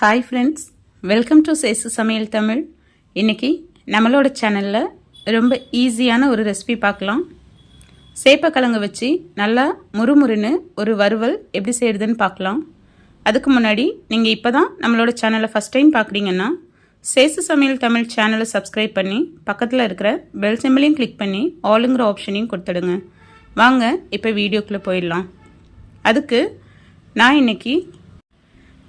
Hi friends, welcome to சேசு சமையல் தமிழ். இன்றைக்கி நம்மளோட சேனலில் ரொம்ப ஈஸியான ஒரு ரெசிபி பார்க்கலாம். சேப்பக்கிழங்கு வச்சு நல்லா முறுமுறுன்னு ஒரு வறுவல் எப்படி செய்கிறதுன்னு பார்க்கலாம். அதுக்கு முன்னாடி நீங்கள் இப்போ தான் நம்மளோட சேனலை ஃபஸ்ட் டைம் பார்க்குறீங்கன்னா சேசு சமையல் தமிழ் சேனலை சப்ஸ்கிரைப் பண்ணி பக்கத்தில் இருக்கிற பெல் சிம்பிளையும் கிளிக் பண்ணி ஆளுங்கிற ஆப்ஷனையும் கொடுத்துடுங்க. வாங்க இப்போ வீடியோக்குள்ளே போயிடலாம். அதுக்கு நான் இன்றைக்கி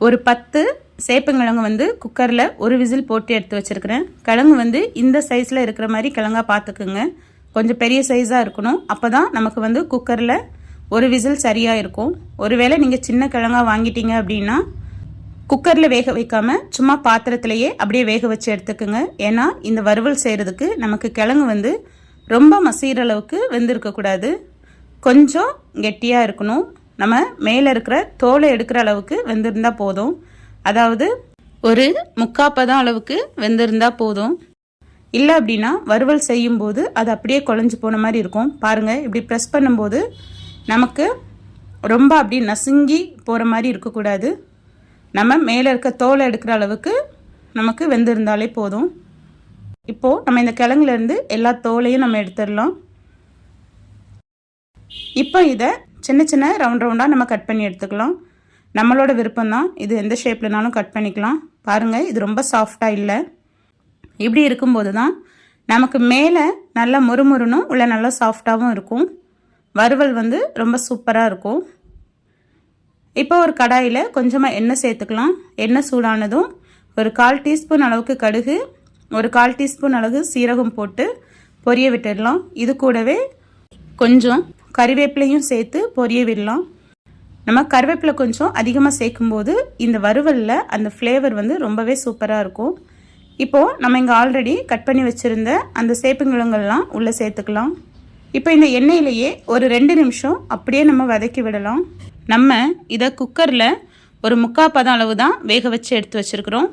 ஒரு 10 சேப்பங்கிழங்கு குக்கரில் ஒரு விசில் போட்டு எடுத்து வச்சுருக்கிறேன். கிழங்கு இந்த சைஸில் இருக்கிற மாதிரி கிழங்கா பார்த்துக்குங்க. கொஞ்சம் பெரிய சைஸாக இருக்கணும். அப்போ தான் நமக்கு குக்கரில் ஒரு விசில் சரியாக இருக்கும். ஒருவேளை நீங்கள் சின்ன கிழங்கா வாங்கிட்டீங்க அப்படின்னா குக்கரில் வேக வைக்காமல் சும்மா பாத்திரத்திலையே அப்படியே வேக வச்சு எடுத்துக்குங்க. ஏன்னா இந்த வறுவல் செய்கிறதுக்கு நமக்கு கிழங்கு ரொம்ப மசிகிற அளவுக்கு வெந்திருக்கக்கூடாது. கொஞ்சம் கெட்டியாக இருக்கணும். நம்ம மேலே இருக்கிற தோலை எடுக்கிற அளவுக்கு வெந்திருந்தால் போதும். அதாவது ஒரு 3/4 அளவுக்கு வெந்திருந்தால் போதும். இல்லை அப்படின்னா வறுவல் செய்யும்போது அது அப்படியே குழஞ்சி போன மாதிரி இருக்கும். பாருங்கள், இப்படி ப்ரெஸ் பண்ணும்போது நமக்கு ரொம்ப அப்படி நசுங்கி போகிற மாதிரி இருக்கக்கூடாது. நம்ம மேலே இருக்க தோலை எடுக்கிற அளவுக்கு நமக்கு வெந்திருந்தாலே போதும். இப்போது நம்ம இந்த கிழங்குலேருந்து எல்லா தோலையும் நம்ம எடுத்துடலாம். இப்போ இதை சின்ன சின்ன ரவுண்டாக நம்ம கட் பண்ணி எடுத்துக்கலாம். நம்மளோட விருப்பம்தான், இது எந்த ஷேப்லனாலும் கட் பண்ணிக்கலாம். பாருங்கள், இது ரொம்ப சாஃப்டாக இல்லை. இப்படி இருக்கும்போது தான் நமக்கு மேலே நல்லா முறுமுறுனும் உள்ள நல்லா சாஃப்டாகவும் இருக்கும். வறுவல் ரொம்ப சூப்பராக இருக்கும். இப்போ ஒரு கடாயில் கொஞ்சமாக எண்ணெய் சேர்த்துக்கலாம். எண்ணெய் சூடானதும் ஒரு 1/4 டீஸ்பூன் அளவுக்கு கடுகு, ஒரு 1/4 டீஸ்பூன் அளவு சீரகம் போட்டு பொரிய விட்டுடலாம். இது கூடவே கொஞ்சம் கறிவேப்பிலையும் சேர்த்து பொரிய விடலாம். நம்ம கறிவேப்பிலை கொஞ்சம் அதிகமாக சேர்க்கும்போது இந்த வறுவலில் அந்த ஃப்ளேவர் ரொம்பவே சூப்பராக இருக்கும். இப்போது நம்ம இங்கே ஆல்ரெடி கட் பண்ணி வச்சுருந்த அந்த சேப்பங்கிழங்கெல்லாம் உள்ளே சேர்த்துக்கலாம். இப்போ இந்த எண்ணெயிலேயே ஒரு 2 நிமிஷம் அப்படியே நம்ம வதக்கி விடலாம். நம்ம இதை குக்கரில் ஒரு 3/4 அளவு தான் வேக வச்சு எடுத்து வச்சுருக்குறோம்.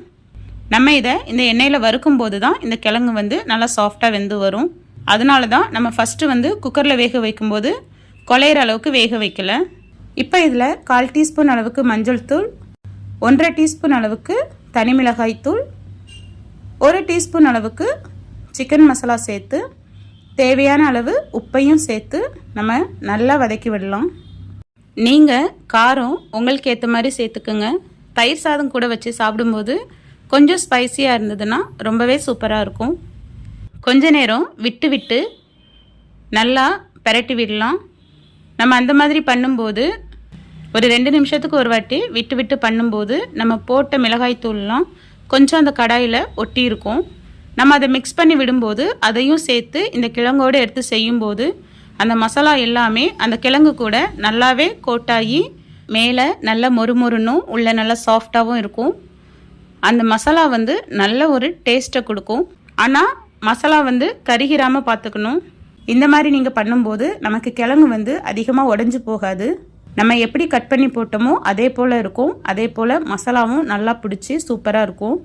நம்ம இதை இந்த எண்ணெயில் வறுக்கும் போது தான் இந்த கிழங்கு நல்லா சாஃப்டாக வெந்து வரும். அதனால தான் நம்ம ஃபஸ்ட்டு குக்கரில் வேக வைக்கும்போது குழையிற அளவுக்கு வேக வைக்கல. இப்போ இதில் 1/4 டீஸ்பூன் அளவுக்கு மஞ்சள் தூள், 1/2 டீஸ்பூன் அளவுக்கு தனி மிளகாய் தூள், 1 டீஸ்பூன் அளவுக்கு சிக்கன் மசாலா சேர்த்து தேவையான அளவு உப்பையும் சேர்த்து நம்ம நல்லா வதக்கி விடலாம். நீங்கள் காரம் உங்களுக்கு ஏற்ற மாதிரி சேர்த்துக்குங்க. தயிர் சாதம் கூட வச்சு சாப்பிடும்போது கொஞ்சம் ஸ்பைசியாக இருந்ததுன்னா ரொம்பவே சூப்பராக இருக்கும். கொஞ்ச நேரம் விட்டு விட்டு நல்லா பெரட்டி விடலாம். நம்ம அந்த மாதிரி பண்ணும்போது ஒரு 2 நிமிஷத்துக்கு ஒரு வாட்டி விட்டு விட்டு பண்ணும்போது நம்ம போட்ட மிளகாய் தூள்லாம் கொஞ்சம் அந்த கடாயில் ஒட்டி இருக்கும். நம்ம அதை மிக்ஸ் பண்ணி விடும்போது அதையும் சேர்த்து இந்த கிழங்கோடு எடுத்து செய்யும்போது அந்த மசாலா எல்லாமே அந்த கிழங்கு கூட நல்லாவே கோட்டாகி மேலே நல்லா மொறுமொறுன்னும் உள்ள நல்லா சாஃப்டாகவும் இருக்கும். அந்த மசாலா நல்ல ஒரு டேஸ்ட்டை கொடுக்கும். ஆனால் மசாலா கருகிராமல் பார்த்துக்கணும். இந்த மாதிரி நீங்கள் பண்ணும்போது நமக்கு கிழங்கு அதிகமாக உடஞ்சி போகாது. நம்ம எப்படி கட் பண்ணி போட்டோமோ அதே போல் இருக்கும். அதே போல் மசாலாவும் நல்லா பிடிச்சி சூப்பராக இருக்கும்.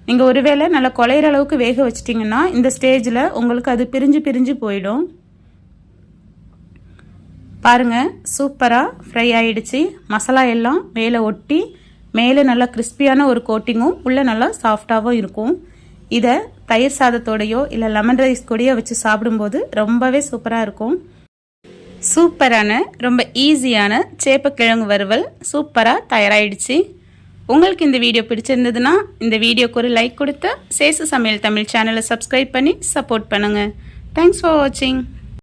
நீங்கள் ஒருவேளை நல்லா குழையிற அளவுக்கு வேக வச்சிட்டிங்கன்னா இந்த ஸ்டேஜில் உங்களுக்கு அது பிரிஞ்சு போயிடும். பாருங்கள், சூப்பராக ஃப்ரை ஆகிடுச்சு. மசாலா எல்லாம் மேலே ஒட்டி மேலே நல்லா கிறிஸ்பியான ஒரு கோட்டிங்கும் உள்ளே நல்லா சாஃப்டாகவும் இருக்கும். இதை தயிர் சாதத்தோடையோ இல்லை லெமன் ரைஸ் கூடயோ வச்சு சாப்பிடும்போது ரொம்பவே சூப்பராக இருக்கும். சூப்பரான ரொம்ப ஈஸியான சேப்பக்கிழங்கு வறுவல் சூப்பராக தயாராகிடுச்சு. உங்களுக்கு இந்த வீடியோ பிடிச்சிருந்ததுன்னா இந்த வீடியோக்கு ஒரு லைக் கொடுத்து சேசு சமையல் தமிழ் சேனலை சப்ஸ்கிரைப் பண்ணி சப்போர்ட் பண்ணுங்கள். தேங்க்ஸ் ஃபார் வாட்சிங்.